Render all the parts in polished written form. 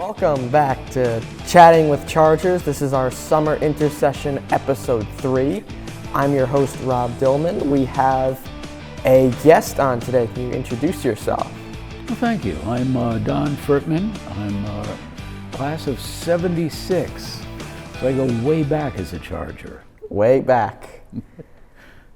Welcome back to Chatting with Chargers. This is our Summer Intercession Episode 3. I'm your host, Rob Dillman. We have a guest on today. Can you introduce yourself? Well, thank you. I'm Don Fertman. I'm class of 76. So I go way back as a Charger. Way back.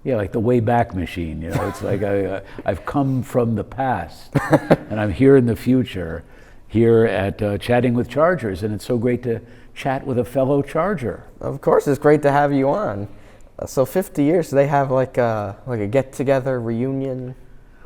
Yeah, like the way back machine. You know, it's like I've come from the past and I'm here in the future, here at Chatting with Chargers, and it's so great to chat with a fellow Charger. Of course, it's great to have you on. So 50 years, they have like a get-together reunion?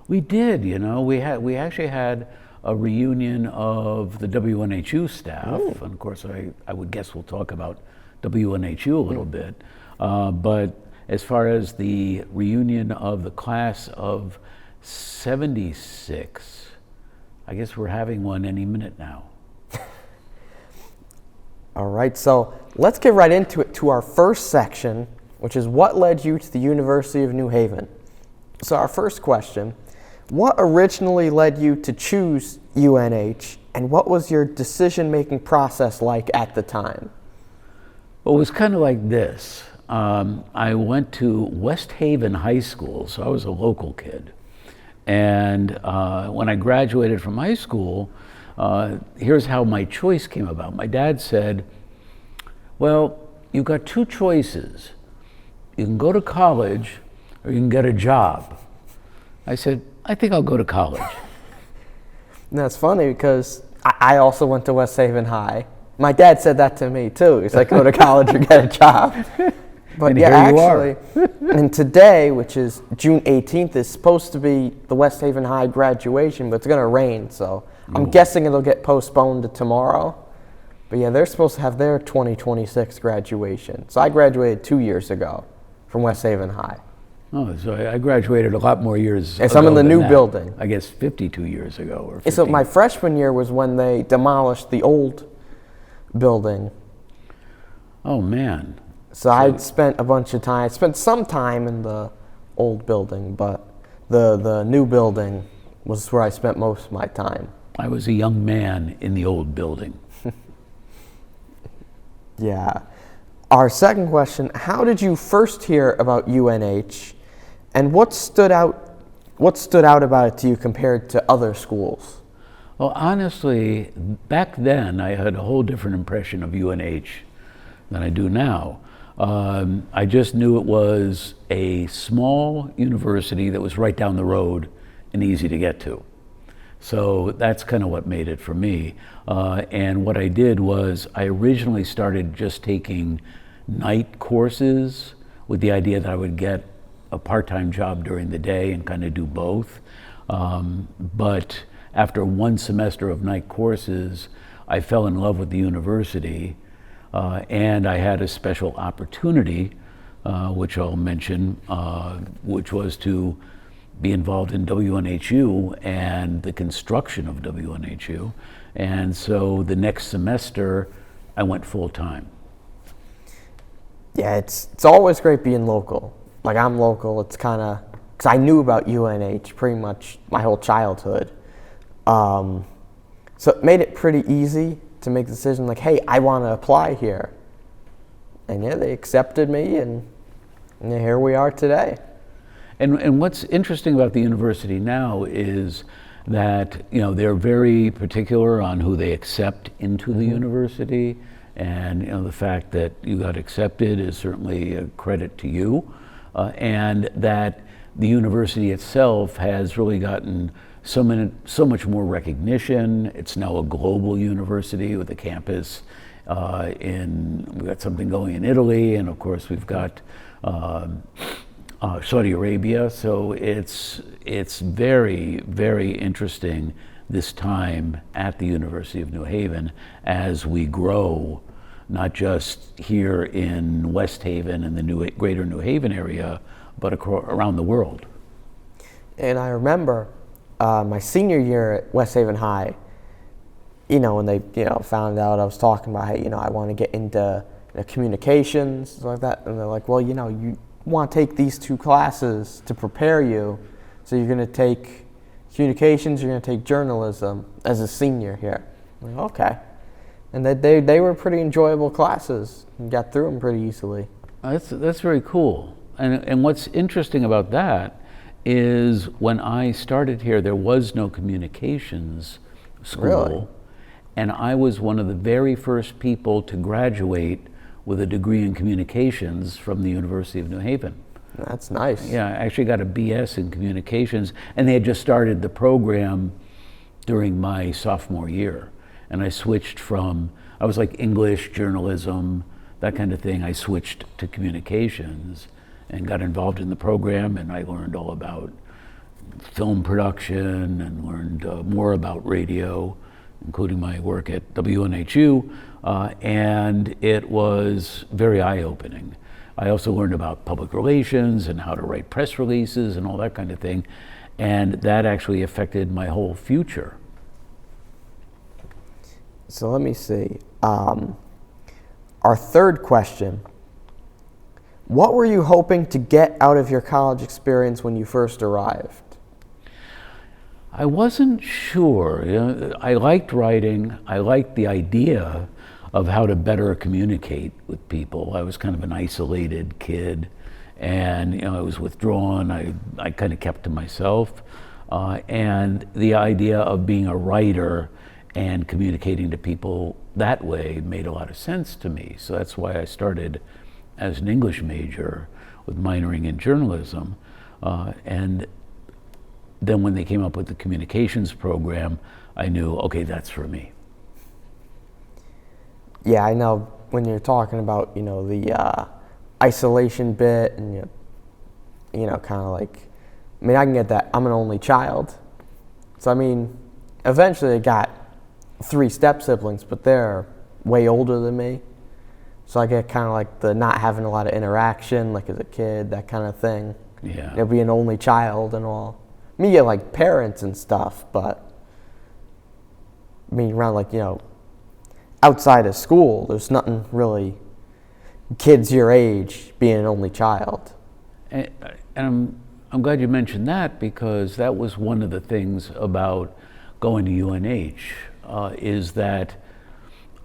We did, you know. We actually had a reunion of the WNHU staff. Ooh. And of course, I would guess we'll talk about WNHU a little bit. But as far as the reunion of the class of 76, I guess we're having one any minute now. All right, so let's get right into it, to our first section, which is what led you to the University of New Haven. So our first question, what originally led you to choose UNH, and what was your decision-making process like at the time? Well, it was kind of like this. I went to West Haven High School, so I was a local kid. And when I graduated from high school, here's how my choice came about. My dad said, well, you've got two choices. You can go to college or you can get a job. I said, I think I'll go to college. And that's funny because I also went to West Haven High. My dad said that to me too. He's like, go to college or get a job. But and yeah, here actually, and today, which is June 18th, is supposed to be the West Haven High graduation, but it's going to rain, so I'm guessing it'll get postponed to tomorrow. But yeah, they're supposed to have their 2026 graduation. So I graduated 2 years ago from West Haven High. Oh, so I graduated a lot more years ago. So I'm in the new building. I guess 52 years ago. Or 50. So my freshman year was when they demolished the old building. Oh, man. So I'd spent a bunch of time, I spent some time in the old building, but the new building was where I spent most of my time. I was a young man in the old building. Yeah. Our second question, how did you first hear about UNH, and what stood out about it to you compared to other schools? Well, honestly, back then I had a whole different impression of UNH than I do now. I just knew it was a small university that was right down the road and easy to get to. So that's kind of what made it for me. And what I did was I originally started just taking night courses with the idea that I would get a part-time job during the day and kind of do both. But after one semester of night courses, I fell in love with the university. And I had a special opportunity, which I'll mention, which was to be involved in WNHU and the construction of WNHU. And so the next semester, I went full time. Yeah, it's always great being local. Like, I'm local. It's kind of, because I knew about UNH pretty much my whole childhood. So it made it pretty easy to make the decision like, hey, I want to apply here. And yeah, they accepted me, and here we are today. And what's interesting about the university now is that, you know, they're very particular on who they accept into the university. And, you know, the fact that you got accepted is certainly a credit to you. And that the university itself has really gotten so much more recognition. It's now a global university with a campus we've got something going in Italy, and of course we've got Saudi Arabia. So it's very, very interesting this time at the University of New Haven as we grow, not just here in West Haven and the greater New Haven area, but around the world. And I remember my senior year at West Haven High, you know, when they, you know, found out I was talking about, hey, you know, I want to get into communications, stuff like that. And they're like, well, you know, you want to take these two classes to prepare you. So you're going to take communications, you're going to take journalism as a senior here. I'm like, okay. And they were pretty enjoyable classes. You got through them pretty easily. That's very cool. And what's interesting about that is when I started here, there was no communications school. Really? And I was one of the very first people to graduate with a degree in communications from the University of New Haven. That's nice. Yeah, I actually got a BS in communications, and they had just started the program during my sophomore year. And I switched from, I was like English, journalism, that kind of thing. I switched to communications and got involved in the program, and I learned all about film production and learned more about radio, including my work at WNHU, and it was very eye-opening. I also learned about public relations and how to write press releases and all that kind of thing, and that actually affected my whole future. So let me see. Our third question, what were you hoping to get out of your college experience when you first arrived? I wasn't sure. You know, I liked writing. I liked the idea of how to better communicate with people. I was kind of an isolated kid, and I was withdrawn. I kind of kept to myself. And the idea of being a writer and communicating to people that way made a lot of sense to me. So that's why I started as an English major with minoring in journalism. And then when they came up with the communications program, I knew, okay, that's for me. Yeah, I know when you're talking about, the isolation bit and, kind of like, I can get that. I'm an only child. So, eventually I got 3 step siblings, but they're way older than me. So I get kind of like the not having a lot of interaction, like as a kid, that kind of thing. Yeah. Be an only child and all. You get like parents and stuff, but around like, outside of school, there's nothing really kids your age being an only child. And I'm glad you mentioned that, because that was one of the things about going to UNH, is that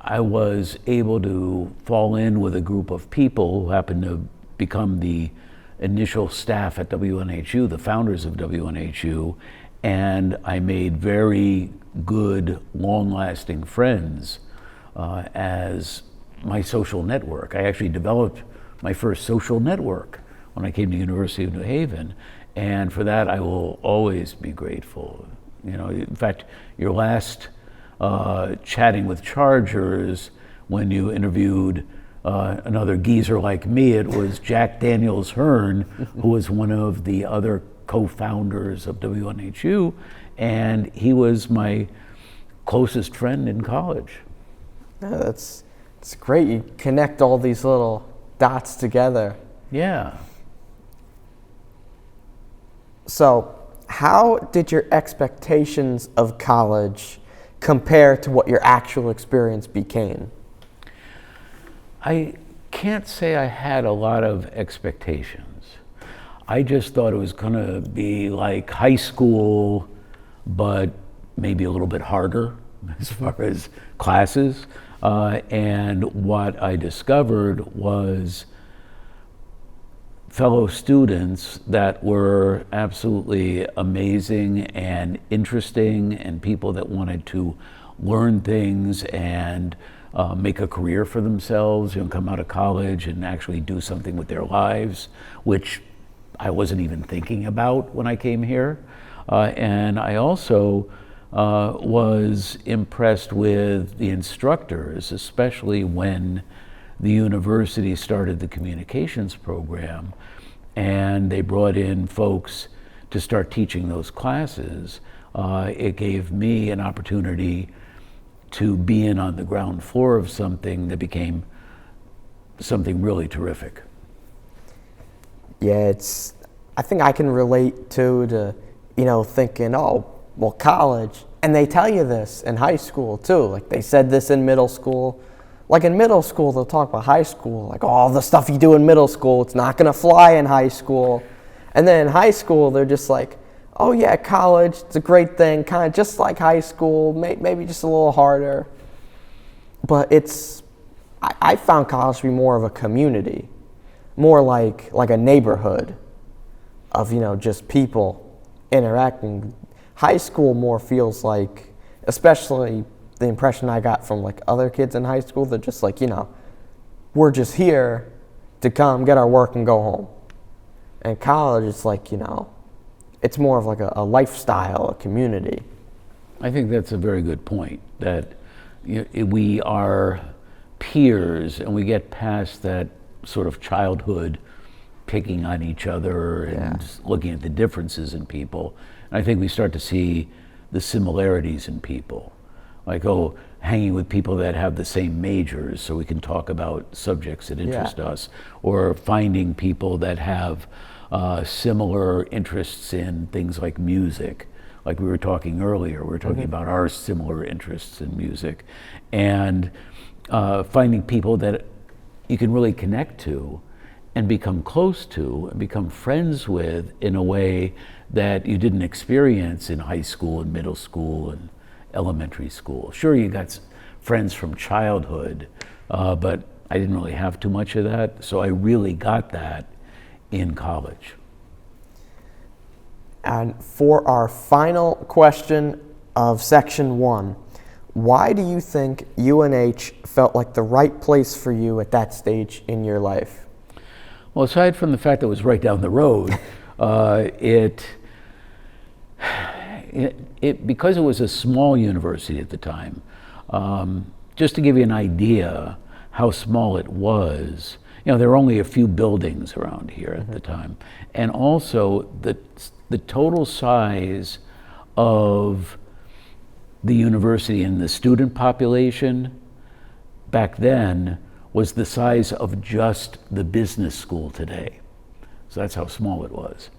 I was able to fall in with a group of people who happened to become the initial staff at WNHU, the founders of WNHU, and I made very good, long-lasting friends as my social network. I actually developed my first social network when I came to University of New Haven, and for that I will always be grateful. In fact, your last chatting with Chargers, when you interviewed another geezer like me, it was Jack Daniels Hearn, who was one of the other co-founders of WNHU, and he was my closest friend in college. Yeah, it's great. You connect all these little dots together. Yeah. So, how did your expectations of college compare to what your actual experience became? I can't say I had a lot of expectations. I just thought it was going to be like high school, but maybe a little bit harder as far as classes. And what I discovered was fellow students that were absolutely amazing and interesting, and people that wanted to learn things and make a career for themselves, come out of college and actually do something with their lives, which I wasn't even thinking about when I came here. And I also was impressed with the instructors, especially when the university started the communications program and they brought in folks to start teaching those classes. It gave me an opportunity to be in on the ground floor of something that became something really terrific. Yeah, I think I can relate to thinking, oh, well, college, and they tell you this in high school too. Like they said this in middle school. Like in middle school, they'll talk about high school, like all the stuff you do in middle school, it's not gonna fly in high school. And then in high school, they're just like, oh yeah, college, it's a great thing, kind of just like high school, maybe just a little harder. but I found college to be more of a community, more like a neighborhood of, just people interacting. High school more feels like, especially the impression I got from like other kids in high school, they're just like, we're just here to come get our work and go home. And college, it's like, it's more of like a lifestyle, a community. I think that's a very good point, that we are peers and we get past that sort of childhood picking on each other and looking at the differences in people. And I think we start to see the similarities in people. Like, hanging with people that have the same majors so we can talk about subjects that interest us, or finding people that have similar interests in things like music. Like we were talking earlier, we were talking about our similar interests in music, and finding people that you can really connect to and become close to and become friends with in a way that you didn't experience in high school and middle school and elementary school. Sure, you got friends from childhood, but I didn't really have too much of that, so I really got that in college. And for our final question of section 1, why do you think UNH felt like the right place for you at that stage in your life? Well, aside from the fact that it was right down the road, because it was a small university at the time, just to give you an idea how small it was, there were only a few buildings around here at the time. And also the total size of the university and the student population back then was the size of just the business school today. So that's how small it was.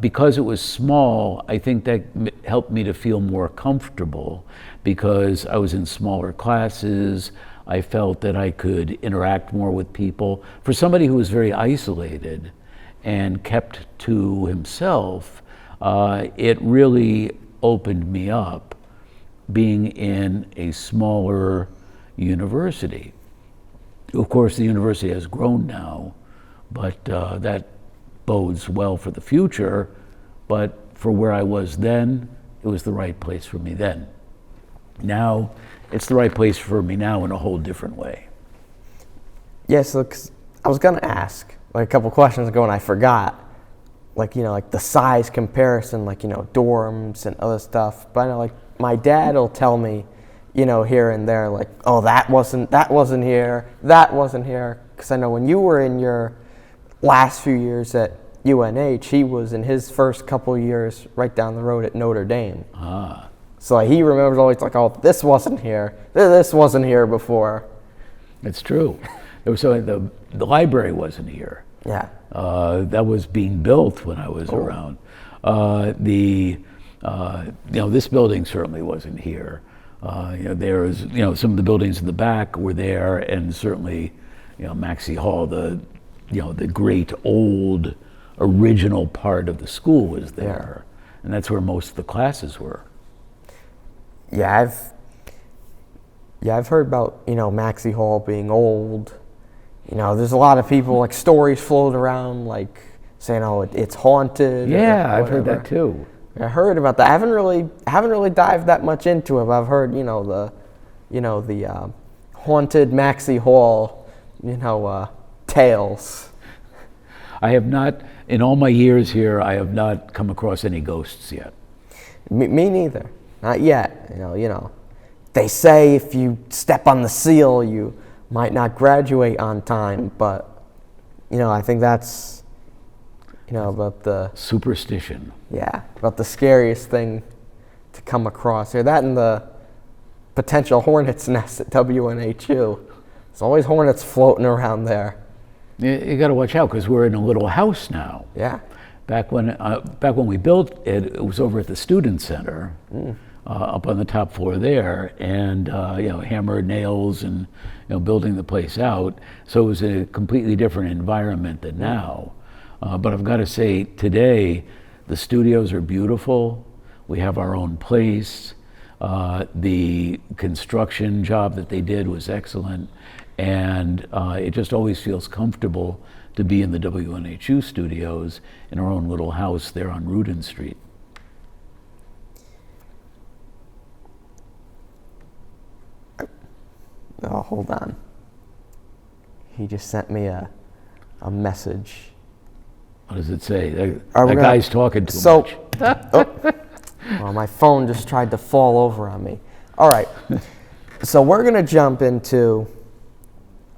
Because it was small, I think that helped me to feel more comfortable because I was in smaller classes. I felt that I could interact more with people. For somebody who was very isolated and kept to himself, it really opened me up being in a smaller university. Of course, the university has grown now, but that bodes well for the future. But for where I was then, it was the right place for me then. Now, it's the right place for me now in a whole different way. Yes, yeah, so I was gonna ask like a couple questions ago and I forgot, like the size comparison, like dorms and other stuff. But I know like my dad will tell me, here and there, like, oh, that wasn't here, because I know when you were in your last few years at UNH, he was in his first couple years right down the road at Notre Dame. So like, he remembers always like, oh, this wasn't here before. It's true. So the library wasn't here. Yeah. That was being built when I was around. This building certainly wasn't here. There was, some of the buildings in the back were there, and certainly, Maxey Hall, the great old original part of the school was there, and that's where most of the classes were. Yeah, I've heard about Maxey Hall being old. There's a lot of people like stories float around like saying, oh, it's haunted. Yeah, I've heard that too. I heard about that. I haven't really dived that much into it, but I've heard the haunted Maxey Hall tales. I have not, in all my years here, I have not come across any ghosts yet. Me neither. Not yet. They say if you step on the seal, you might not graduate on time, but I think that's about the superstition. Yeah, about the scariest thing to come across here. That and the potential hornet's nest at WNHU. There's always hornets floating around there. You got to watch out because we're in a little house now. Yeah. Back when we built it, it was over at the student center, up on the top floor there, and hammer nails and building the place out. So it was a completely different environment than now. But I've got to say, today the studios are beautiful. We have our own place. The construction job that they did was excellent, and it just always feels comfortable to be in the WNHU studios in our own little house there on Rudin Street. Oh, hold on. He just sent me a message. What does it say? That guy's talking too much. Well, my phone just tried to fall over on me. All right. So we're going to jump into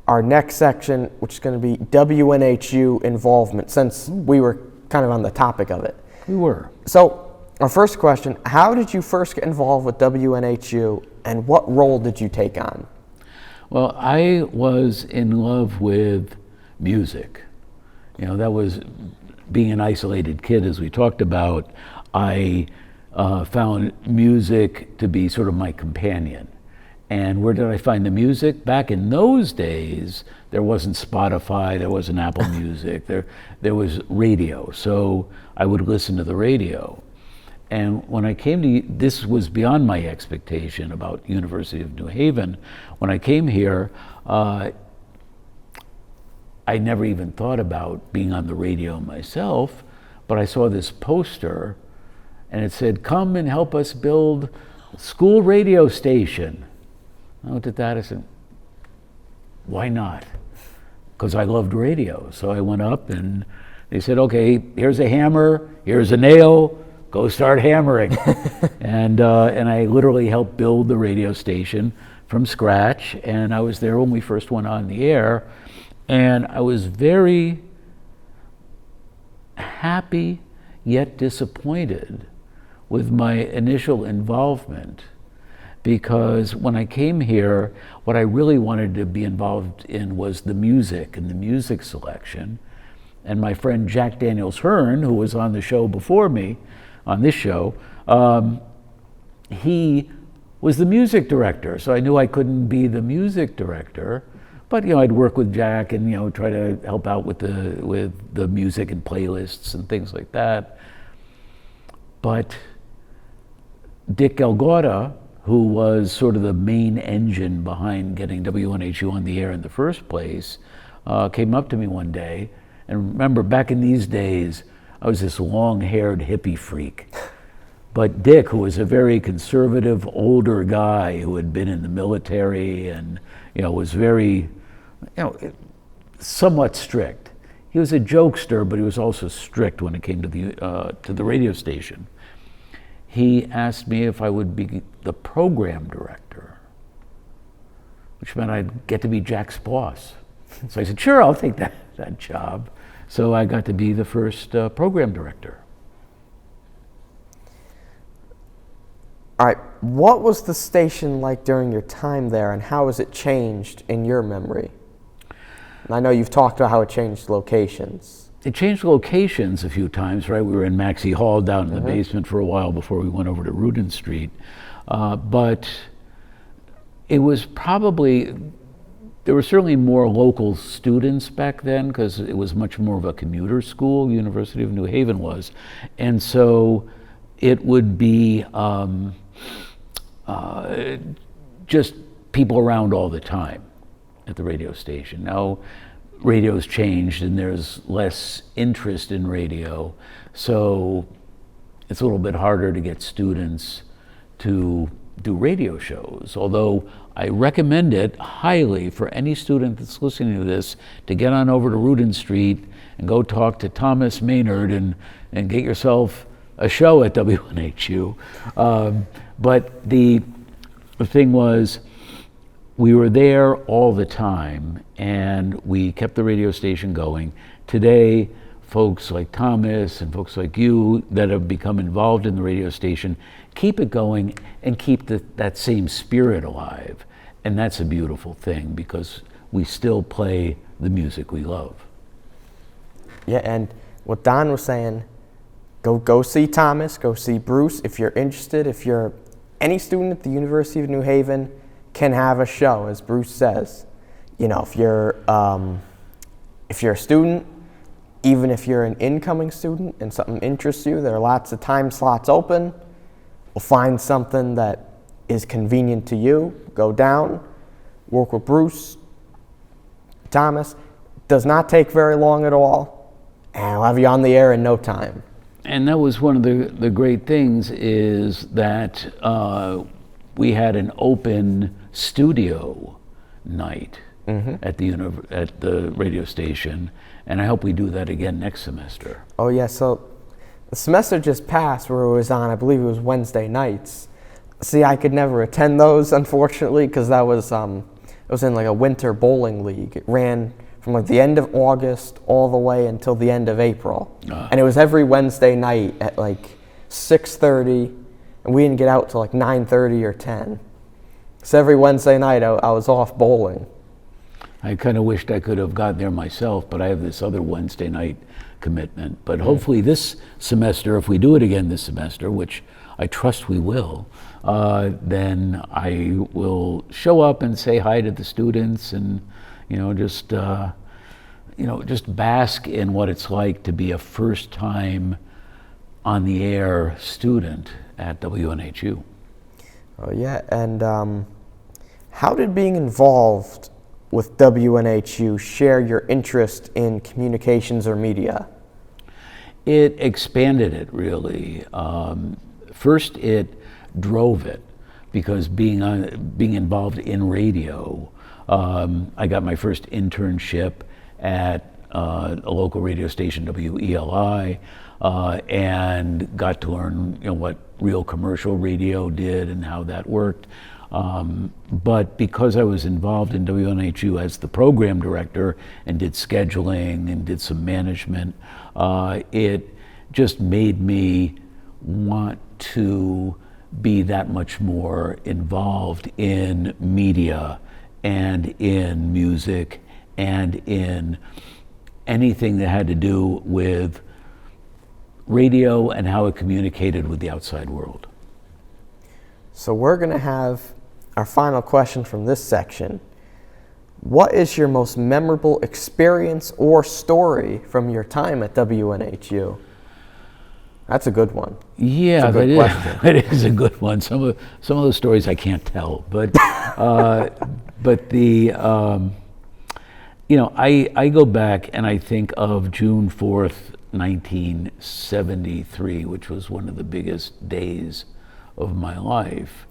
our next section, which is going to be WNHU involvement, since we were kind of on the topic of it. We were. So our first question, how did you first get involved with WNHU, and what role did you take on? Well, I was in love with music. You know, that was being an isolated kid, as we talked about. I found music to be sort of my companion. And where did I find the music? Back in those days, there wasn't Spotify, there wasn't Apple Music, there was radio. So I would listen to the radio. And when I came to, this was beyond my expectation about University of New Haven. When I came here, I never even thought about being on the radio myself, but I saw this poster and it said, "Come and help us build a school radio station." I looked at that, I said, why not? Because I loved radio. So I went up and they said, okay, here's a hammer, here's a nail, go start hammering. and I literally helped build the radio station from scratch. And I was there when we first went on the air. And I was very happy yet disappointed with my initial involvement, because when I came here, what I really wanted to be involved in was the music and the music selection. And my friend Jack Daniels Hearn, who was on the show before me, on this show, he was the music director. So I knew I couldn't be the music director, but I'd work with Jack and try to help out with the music and playlists and things like that. But Dick Elgauta, who was sort of the main engine behind getting WNHU on the air in the first place, came up to me one day. And remember, back in these days, I was this long-haired hippie freak. But Dick, who was a very conservative, older guy who had been in the military and was very, somewhat strict. He was a jokester, but he was also strict when it came to the radio station. He asked me if I would be the program director, which meant I'd get to be Jack's boss. So I said, sure, I'll take that job. So I got to be the first program director. All right, what was the station like during your time there, and how has it changed in your memory? And I know you've talked about how it changed locations. It changed locations a few times, right? We were in Maxey Hall down in the basement for a while before we went over to Rudin Street. But it was probably, there were certainly more local students back then because it was much more of a commuter school, University of New Haven was. And so it would be just people around all the time at the radio station. Now, radio's changed and there's less interest in radio, so it's a little bit harder to get students to do radio shows. Although I recommend it highly for any student that's listening to this to get on over to Rudin Street and go talk to Thomas Maynard and get yourself a show at WNHU. But the thing was, we were there all the time and we kept the radio station going. Today, folks like Thomas and folks like you that have become involved in the radio station keep it going and keep that same spirit alive. And that's a beautiful thing because we still play the music we love. Yeah, and what Don was saying, go see Thomas, go see Bruce if you're interested. If you're any student at the University of New Haven, can have a show, as Bruce says. If you're a student, even if you're an incoming student and something interests you, there are lots of time slots open. We'll find something that is convenient to you, go down, work with Bruce, Thomas. Does not take very long at all, and I'll have you on the air in no time. And that was one of the great things, is that we had an open studio night at the radio station, and I hope we do that again next semester. Oh yeah, so the semester just passed where it was on, I believe it was Wednesday nights. See, I could never attend those, unfortunately, because that was it was in like a winter bowling league. It ran from like the end of August all the way until the end of April. And it was every Wednesday night at like 6:30, and we didn't get out till like 9:30 or 10. So every Wednesday night I was off bowling. I kind of wished I could have gotten there myself, but I have this other Wednesday night commitment. But hopefully this semester, if we do it again this semester, which I trust we will, then I will show up and say hi to the students, and just bask in what it's like to be a first-time on the air student at WNHU. Oh yeah, and how did being involved with WNHU share your interest in communications or media? It expanded it, really. First, it drove it, because being involved in radio, I got my first internship at a local radio station, WELI, and got to learn what real commercial radio did and how that worked. But because I was involved in WNHU as the program director and did scheduling and did some management, it just made me want to be that much more involved in media and in music and in anything that had to do with radio and how it communicated with the outside world. So we're going to have our final question from this section. What is your most memorable experience or story from your time at WNHU? That's a good one. Yeah, that is a good one. Some of those stories I can't tell, but I go back and I think of June 4th, 1973, which was one of the biggest days of my life,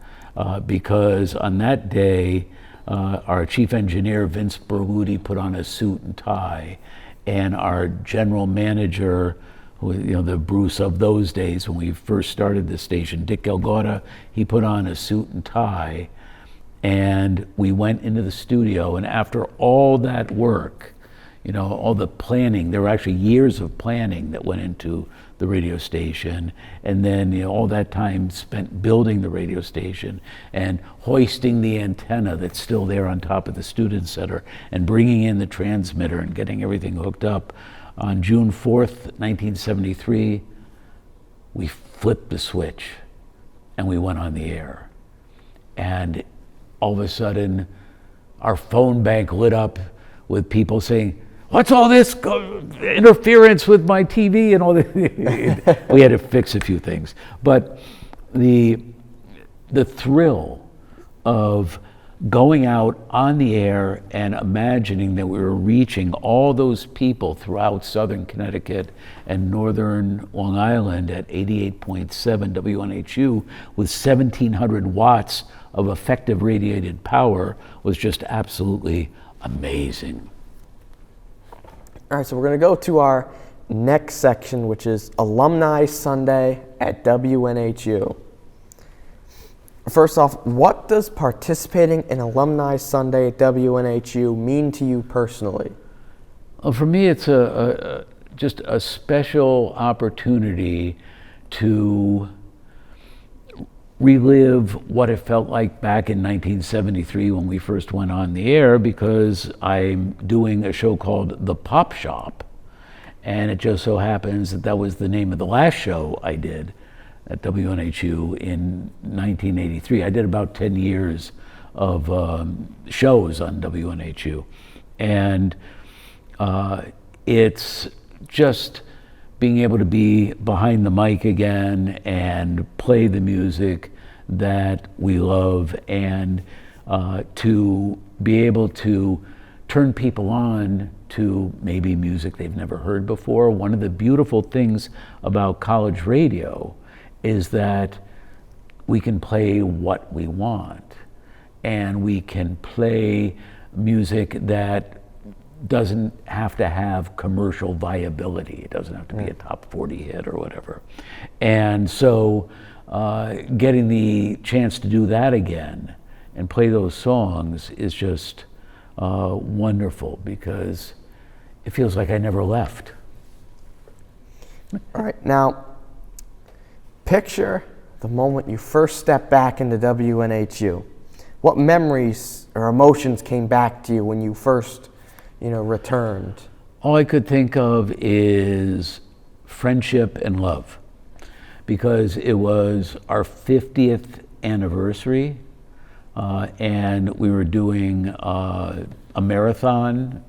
because on that day, our chief engineer, Vince Berluti, put on a suit and tie, and our general manager, the Bruce of those days when we first started the station, Dick Gelgotta, he put on a suit and tie, and we went into the studio, and after all that work, all the planning, there were actually years of planning that went into the radio station, and then all that time spent building the radio station and hoisting the antenna that's still there on top of the student center and bringing in the transmitter and getting everything hooked up. On June 4th, 1973, we flipped the switch and we went on the air. And all of a sudden, our phone bank lit up with people saying, "What's all this interference with my TV?" and all that. We had to fix a few things. But the thrill of going out on the air and imagining that we were reaching all those people throughout southern Connecticut and northern Long Island at 88.7 WNHU with 1,700 watts of effective radiated power was just absolutely amazing. All right, so we're going to go to our next section, which is Alumni Sunday at WNHU. First off, what does participating in Alumni Sunday at WNHU mean to you personally? Well, for me, it's just a special opportunity to relive what it felt like back in 1973 when we first went on the air, because I'm doing a show called The Pop Shop, and it just so happens that was the name of the last show I did at WNHU in 1983. I did about 10 years of shows on WNHU, and it's just being able to be behind the mic again and play the music that we love, and to be able to turn people on to maybe music they've never heard before. One of the beautiful things about college radio is that we can play what we want, and we can play music that doesn't have to have commercial viability. It doesn't have to be a top 40 hit or whatever. And so getting the chance to do that again and play those songs is just wonderful, because it feels like I never left. All right, now picture the moment you first stepped back into WNHU. What memories or emotions came back to you when you first, returned? All I could think of is friendship and love, because it was our 50th anniversary, and we were doing a marathon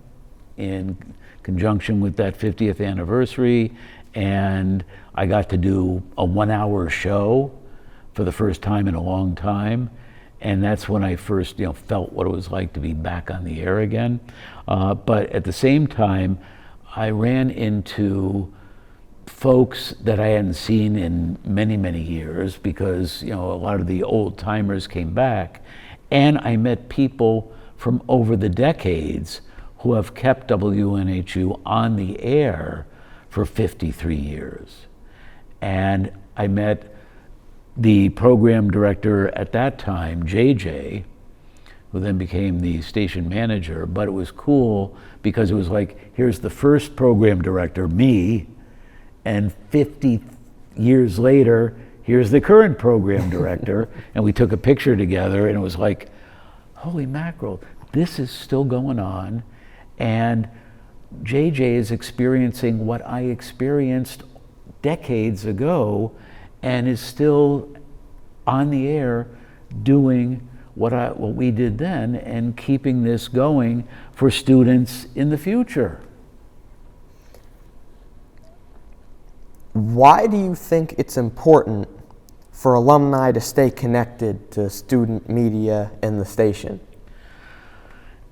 in conjunction with that 50th anniversary, and I got to do a 1-hour show for the first time in a long time. And that's when I first, felt what it was like to be back on the air again. But at the same time, I ran into folks that I hadn't seen in many, many years, because, a lot of the old timers came back. And I met people from over the decades who have kept WNHU on the air for 53 years. And I met the program director at that time, JJ, who then became the station manager. But it was cool because it was like, here's the first program director, me, and 50 years later, here's the current program director. And we took a picture together, and it was like, holy mackerel, this is still going on. And JJ is experiencing what I experienced decades ago, and is still on the air doing what we did then, and keeping this going for students in the future. Why do you think it's important for alumni to stay connected to student media and the station?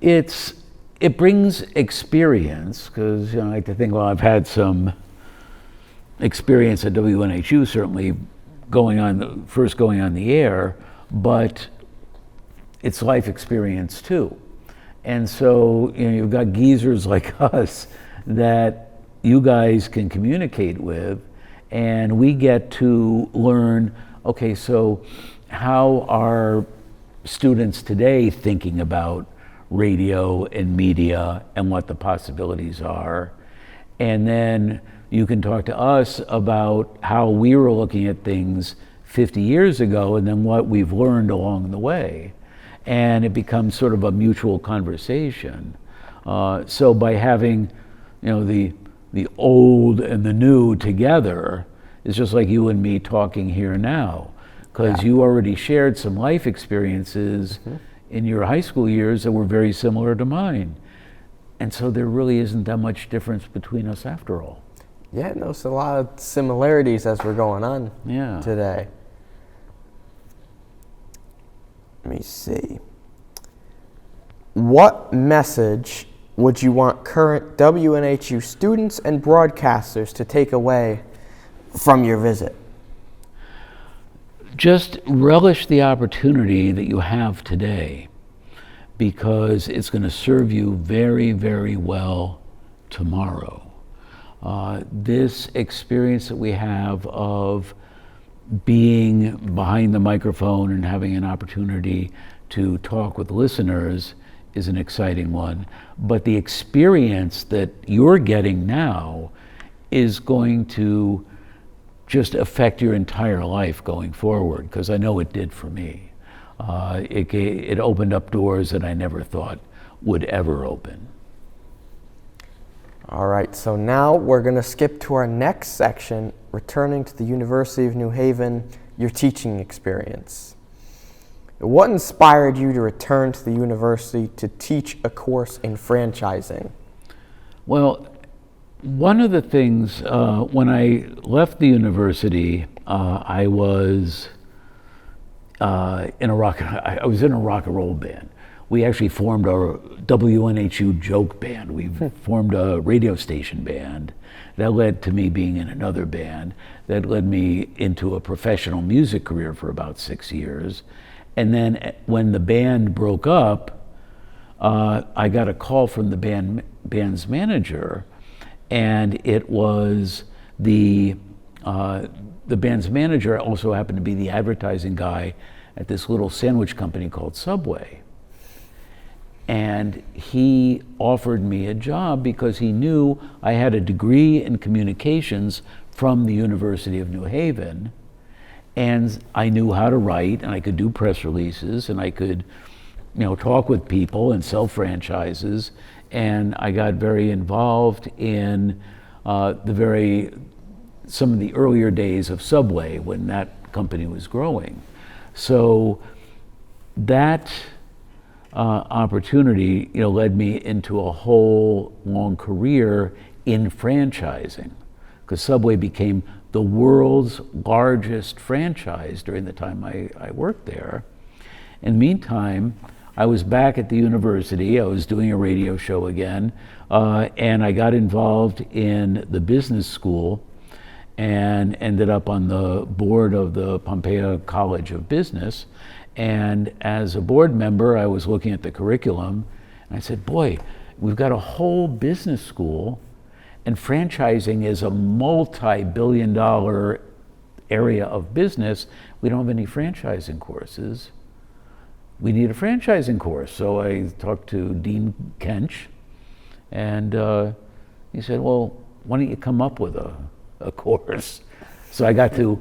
It brings experience, because I like to think, well, I've had some experience at WNHU, certainly first going on the air, but it's life experience too. And so you've got geezers like us that you guys can communicate with, and we get to learn, okay, so how are students today thinking about radio and media and what the possibilities are? And then you can talk to us about how we were looking at things 50 years ago, and then what we've learned along the way. And it becomes sort of a mutual conversation. So by having, the old and the new together, it's just like you and me talking here now, because you already shared some life experiences in your high school years that were very similar to mine. And so there really isn't that much difference between us after all. Yeah, no, it's a lot of similarities as we're going on today. Let me see. What message would you want current WNHU students and broadcasters to take away from your visit? Just relish the opportunity that you have today, because it's going to serve you very, very well tomorrow. This experience that we have of being behind the microphone and having an opportunity to talk with listeners is an exciting one. But the experience that you're getting now is going to just affect your entire life going forward, because I know it did for me. It opened up doors that I never thought would ever open. All right, so now we're going to skip to our next section, returning to the University of New Haven, your teaching experience. What inspired you to return to the university to teach a course in franchising? Well, one of the things, when I left the university, I was I was in a rock and roll band. We actually formed a WNHU joke band. We formed a radio station band. That led to me being in another band. That led me into a professional music career for about 6 years. And then when the band broke up, I got a call from the band's manager, and it was the band's manager also happened to be the advertising guy at this little sandwich company called Subway. And he offered me a job because he knew I had a degree in communications from the University of New Haven, and I knew how to write, and I could do press releases, and I could, talk with people and sell franchises. And I got very involved in some of the earlier days of Subway when that company was growing. So that opportunity, led me into a whole long career in franchising, because Subway became the world's largest franchise during the time I worked there. In the meantime, I was back at the university. I was doing a radio show again, and I got involved in the business school and ended up on the board of the Pompeii College of Business. And as a board member, I was looking at the curriculum, and I said, boy, we've got a whole business school, and franchising is a multi-billion-dollar area of business. We don't have any franchising courses. We need a franchising course. So I talked to Dean Kench, and he said, well, why don't you come up with a course? So I got to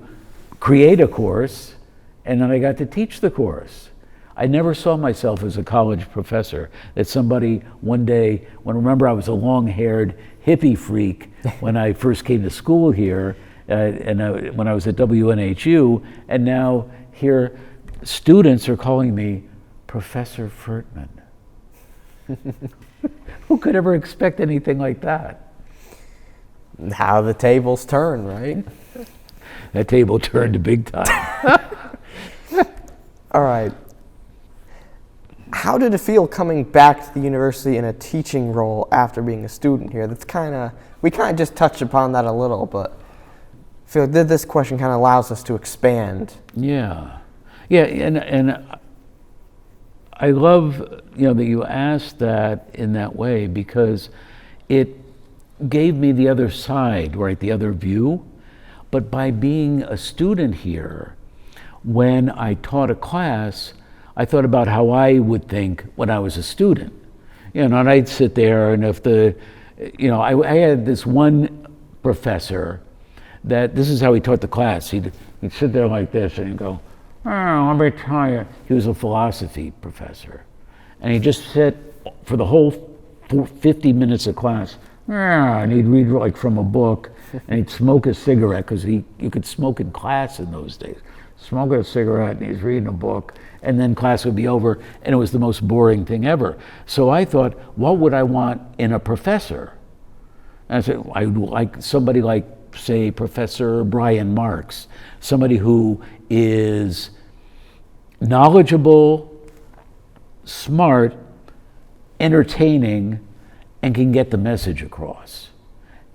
create a course, and then I got to teach the course. I never saw myself as a college professor, that somebody one day, remember I was a long-haired hippie freak when I first came to school here, when I was at WNHU, and now here students are calling me Professor Fertman. Who could ever expect anything like that? How the tables turn, right? That table turned big time. All right. How did it feel coming back to the university in a teaching role after being a student here? We kind of just touched upon that a little, but I feel like this question kind of allows us to expand. Yeah, and I love that you asked that in that way, because it gave me the other side, right, the other view. But by being a student here, when I taught a class, I thought about how I would think when I was a student. And I'd sit there, and if I had this one professor that this is how he taught the class. He'd sit there like this, and he'd go, oh, let me tell you. He was a philosophy professor. And he'd just sit for the whole 50 minutes of class, and he'd read like from a book, and he'd smoke a cigarette, because you could smoke in class in those days. Smoke a cigarette, and he's reading a book, and then class would be over, and it was the most boring thing ever. So I thought, what would I want in a professor? And I said, I would like somebody like, say, Professor Brian Marks, somebody who is knowledgeable, smart, entertaining, and can get the message across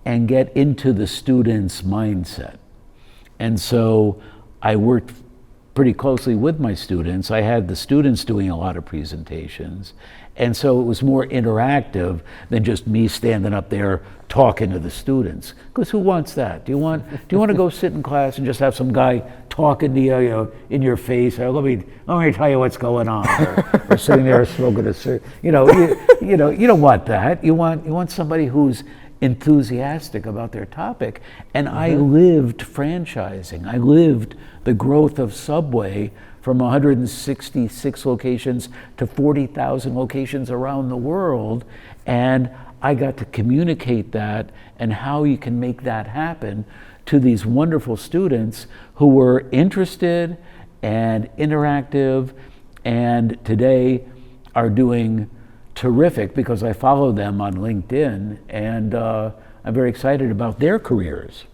and get into the student's mindset. And so I worked pretty closely with my students. I had the students doing a lot of presentations, and so it was more interactive than just me standing up there talking to the students. Because who wants that? Do you want to go sit in class and just have some guy talking to you, in your face? Or, let me tell you what's going on, or sitting there smoking a cigarette. You don't want that. You want somebody who's enthusiastic about their topic. And I lived franchising. I lived the growth of Subway from 166 locations to 40,000 locations around the world. And I got to communicate that and how you can make that happen to these wonderful students who were interested and interactive, and today are doing terrific because I follow them on LinkedIn, and I'm very excited about their careers.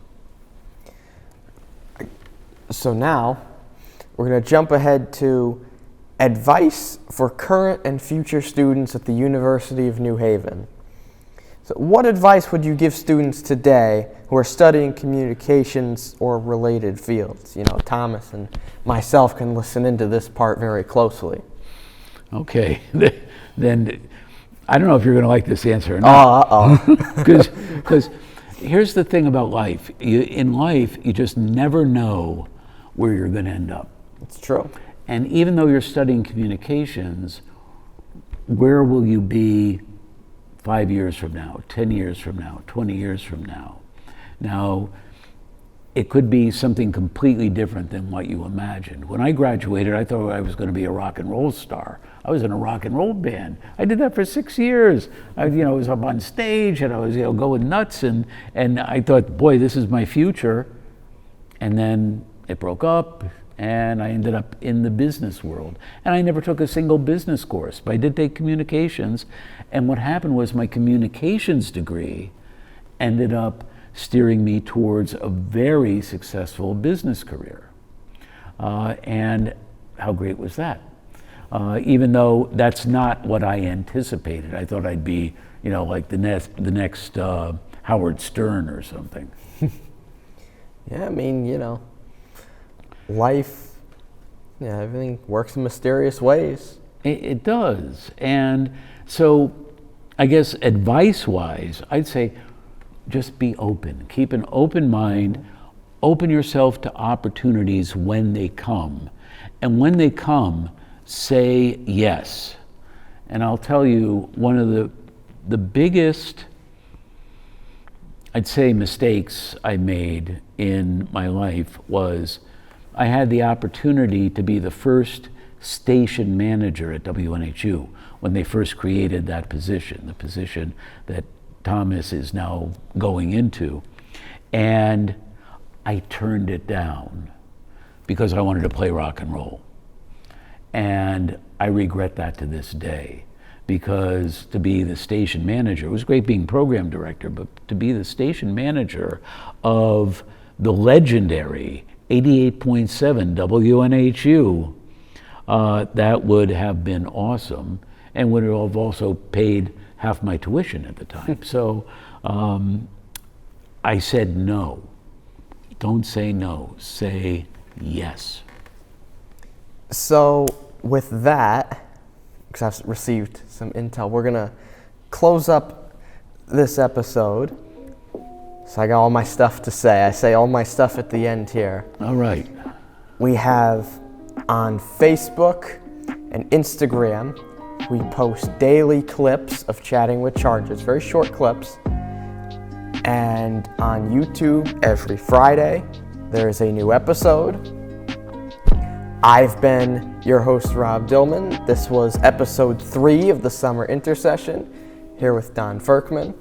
So now, we're going to jump ahead to advice for current and future students at the University of New Haven. So what advice would you give students today who are studying communications or related fields? You know, Thomas and myself can listen into this part very closely. Okay, then I don't know if you're going to like this answer or not. Because here's the thing about life. In life, you just never know where you're going to end up. It's true. And even though you're studying communications, where will you be 5 years from now, 10 years from now, 20 years from now? Now, it could be something completely different than what you imagined. When I graduated, I thought I was going to be a rock and roll star. I was in a rock and roll band. I did that for 6 years. I was up on stage and I was going nuts, and I thought, boy, this is my future. And then it broke up, and I ended up in the business world. And I never took a single business course, but I did take communications. And what happened was my communications degree ended up steering me towards a very successful business career. And how great was that? Even though that's not what I anticipated. I thought I'd be, like the next Howard Stern or something. Yeah, I mean, life, everything works in mysterious ways. It does. And so I guess advice-wise, I'd say just be open. Keep an open mind. Open yourself to opportunities when they come. And when they come, say yes. And I'll tell you, one of the biggest, I'd say, mistakes I made in my life was I had the opportunity to be the first station manager at WNHU when they first created that position, the position that Thomas is now going into. And I turned it down because I wanted to play rock and roll. And I regret that to this day, because to be the station manager, it was great being program director, but to be the station manager of the legendary 88.7 WNHU, that would have been awesome, and would have also paid half my tuition at the time. So I said no. Don't say no, say yes. So with that, because I've received some intel, we're gonna close up this episode. So I got all my stuff to say. I say all my stuff at the end here. All right. We have on Facebook and Instagram, we post daily clips of Chatting with Charges, very short clips. And on YouTube, every Friday, there is a new episode. I've been your host, Rob Dillman. This was episode 3 of the Summer Intercession, here with Don Fertman.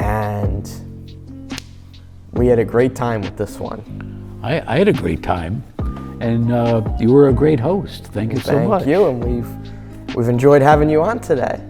And we had a great time with this one. I had a great time, and you were a great host. Thank you so much. Thank you, and we've enjoyed having you on today.